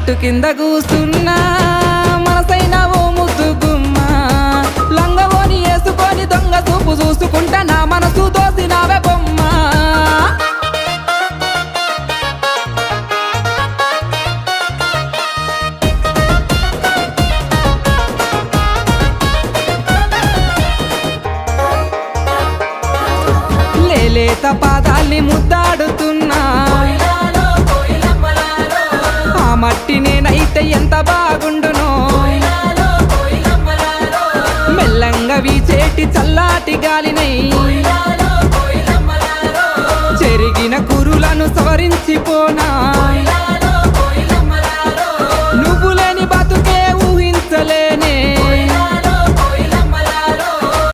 గట్టు కింద కూస్తున్నా మనసైన ఓ ముద్దుగుమ్మ లంగవోని వేసుకొని దొంగ చూపు చూసుకుంటా నా మనసు దోసినావే బొమ్మ లేత పాదాల్ని ముద్దాడుతున్నా ఆ మట్టి నేనైతే ఎంత బాగుండునో మెల్లంగా వీచేటి చల్లాటి గాలినై